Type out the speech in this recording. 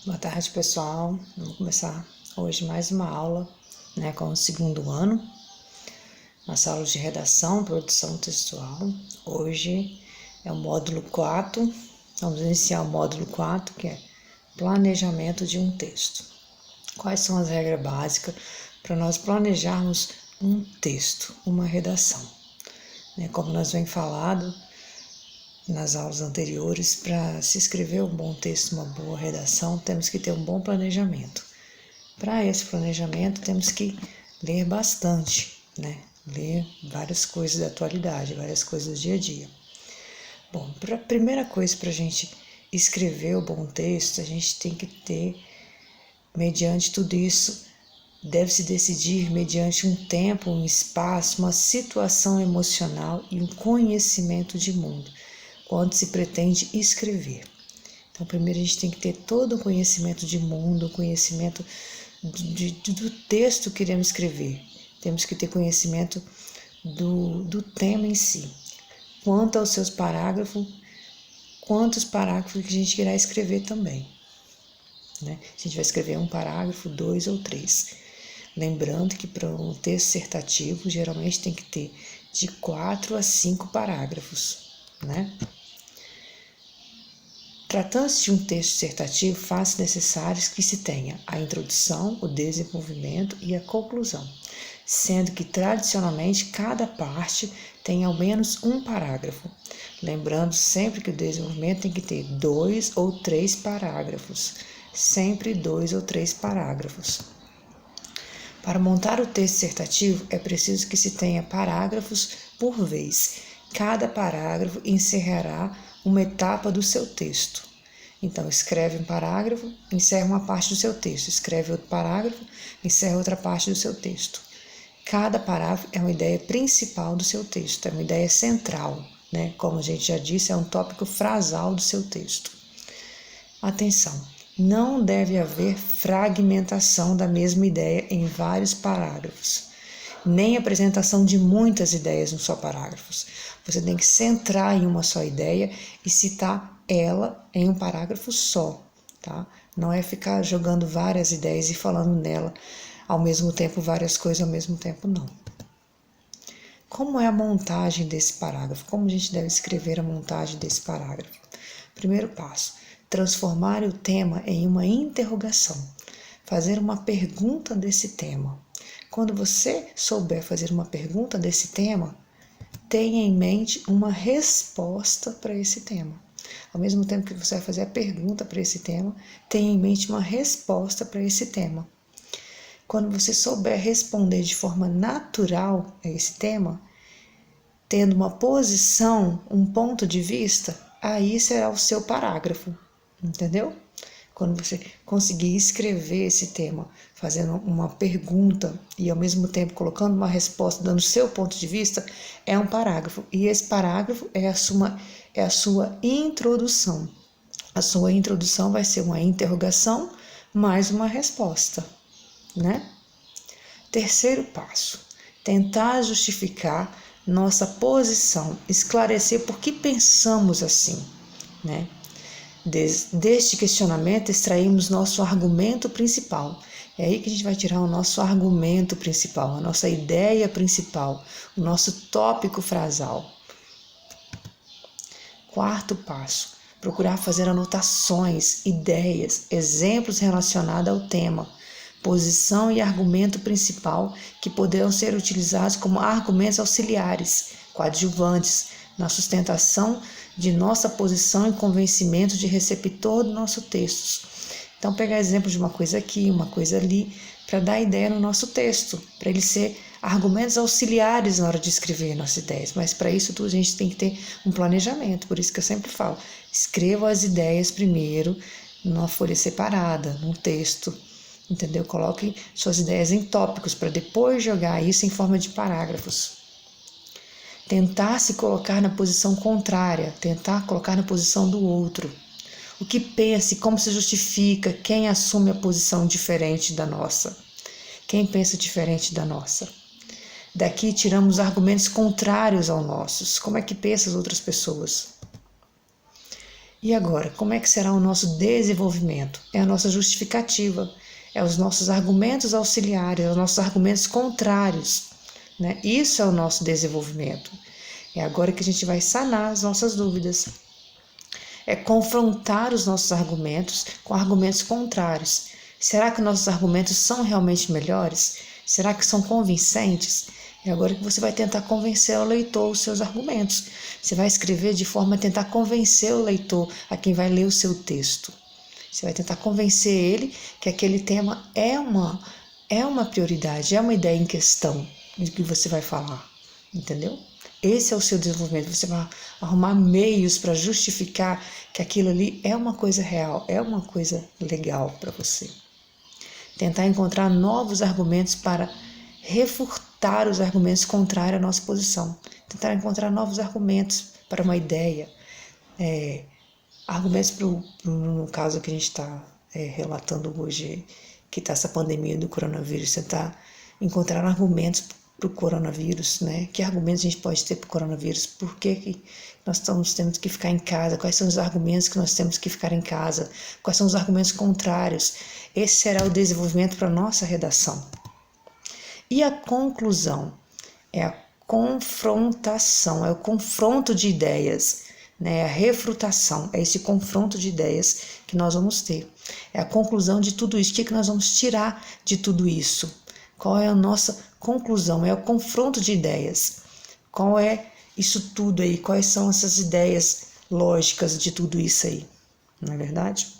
Boa tarde, pessoal. Vamos começar hoje mais uma aula, com o segundo ano, nossa aula de redação, produção textual. Hoje é o módulo 4. Vamos iniciar o módulo 4, que é planejamento de um texto. Quais são as regras básicas para nós planejarmos um texto, uma redação? Como nós vem falado nas aulas anteriores, para se escrever um bom texto, uma boa redação, temos que ter um bom planejamento. Para esse planejamento, temos que ler bastante, Ler várias coisas da atualidade, várias coisas do dia a dia. Bom, a primeira coisa para a gente escrever o bom texto, a gente tem que ter, mediante tudo isso, deve se decidir mediante um tempo, um espaço, uma situação emocional e um conhecimento de mundo, quando se pretende escrever. Então, primeiro a gente tem que ter todo o conhecimento de mundo, o conhecimento do texto que queremos escrever. Temos que ter conhecimento do tema em si. Quanto aos seus parágrafos, quantos parágrafos que a gente irá escrever também. A gente vai escrever um parágrafo, 2 ou 3. Lembrando que para um texto dissertativo, geralmente tem que ter de 4 a 5 parágrafos, Tratando-se de um texto dissertativo, faz-se necessário que se tenha a introdução, o desenvolvimento e a conclusão, sendo que tradicionalmente cada parte tem ao menos um parágrafo. Lembrando sempre que o desenvolvimento tem que ter 2 ou 3 parágrafos, sempre 2 ou 3 parágrafos. Para montar o texto dissertativo, é preciso que se tenha parágrafos por vez. Cada parágrafo encerrará uma etapa do seu texto. Então, escreve um parágrafo, encerra uma parte do seu texto. Escreve outro parágrafo, encerra outra parte do seu texto. Cada parágrafo é uma ideia principal do seu texto, é uma ideia central, Como a gente já disse, é um tópico frasal do seu texto. Atenção! Não deve haver fragmentação da mesma ideia em vários parágrafos, nem apresentação de muitas ideias em só parágrafos. Você tem que centrar em uma só ideia e citar ela em um parágrafo só, tá? Não é ficar jogando várias ideias e falando nela ao mesmo tempo, várias coisas ao mesmo tempo, não. Como é a montagem desse parágrafo? Como a gente deve escrever a montagem desse parágrafo? Primeiro passo: transformar o tema em uma interrogação. Fazer uma pergunta desse tema. Quando você souber fazer uma pergunta desse tema, tenha em mente uma resposta para esse tema. Ao mesmo tempo que você vai fazer a pergunta para esse tema, tenha em mente uma resposta para esse tema. Quando você souber responder de forma natural a esse tema, tendo uma posição, um ponto de vista, aí será o seu parágrafo, entendeu? Quando você conseguir escrever esse tema, fazendo uma pergunta e ao mesmo tempo colocando uma resposta, dando o seu ponto de vista, é um parágrafo. E esse parágrafo é a sua introdução. A sua introdução vai ser uma interrogação mais uma resposta, Terceiro passo: tentar justificar nossa posição, esclarecer por que pensamos assim, Deste questionamento, extraímos nosso argumento principal. É aí que a gente vai tirar o nosso argumento principal, a nossa ideia principal, o nosso tópico frasal. Quarto passo: procurar fazer anotações, ideias, exemplos relacionados ao tema, posição e argumento principal que poderão ser utilizados como argumentos auxiliares, coadjuvantes, na sustentação de nossa posição e convencimento de receptor do nosso texto. Então, pegar exemplo de uma coisa aqui, uma coisa ali, para dar ideia no nosso texto, para ele ser argumentos auxiliares na hora de escrever nossas ideias. Mas para isso tudo a gente tem que ter um planejamento, por isso que eu sempre falo, escreva as ideias primeiro numa folha separada, num texto, entendeu? Coloque suas ideias em tópicos para depois jogar isso em forma de parágrafos. Tentar se colocar na posição contrária, tentar colocar na posição do outro. O que pensa e como se justifica quem assume a posição diferente da nossa. Quem pensa diferente da nossa. Daqui tiramos argumentos contrários aos nossos. Como é que pensam as outras pessoas? E agora, como é que será o nosso desenvolvimento? É a nossa justificativa, é os nossos argumentos auxiliares, é os nossos argumentos contrários, né? Isso é o nosso desenvolvimento. É agora que a gente vai sanar as nossas dúvidas. É confrontar os nossos argumentos com argumentos contrários. Será que nossos argumentos são realmente melhores? Será que são convincentes? É agora que você vai tentar convencer o leitor os seus argumentos. Você vai escrever de forma a tentar convencer o leitor, a quem vai ler o seu texto. Você vai tentar convencer ele que aquele tema é uma prioridade, é uma ideia em questão de que você vai falar, entendeu? Esse é o seu desenvolvimento. Você vai arrumar meios para justificar que aquilo ali é uma coisa real, é uma coisa legal para você. Tentar encontrar novos argumentos para refutar os argumentos contrários à nossa posição. Tentar encontrar novos argumentos para uma ideia. Argumentos no caso que a gente está relatando hoje, que está essa pandemia do coronavírus. Tentar encontrar argumentos para o coronavírus, né? Que argumentos a gente pode ter para o coronavírus? Por que nós temos que ficar em casa? Quais são os argumentos que nós temos que ficar em casa? Quais são os argumentos contrários? Esse será o desenvolvimento para a nossa redação. E a conclusão é a confrontação, é o confronto de ideias, né? A refutação, é esse confronto de ideias que nós vamos ter. É a conclusão de tudo isso. O que nós vamos tirar de tudo isso? Qual é a nossa conclusão? É o confronto de ideias. Qual é isso tudo aí? Quais são essas ideias lógicas de tudo isso aí? Não é verdade?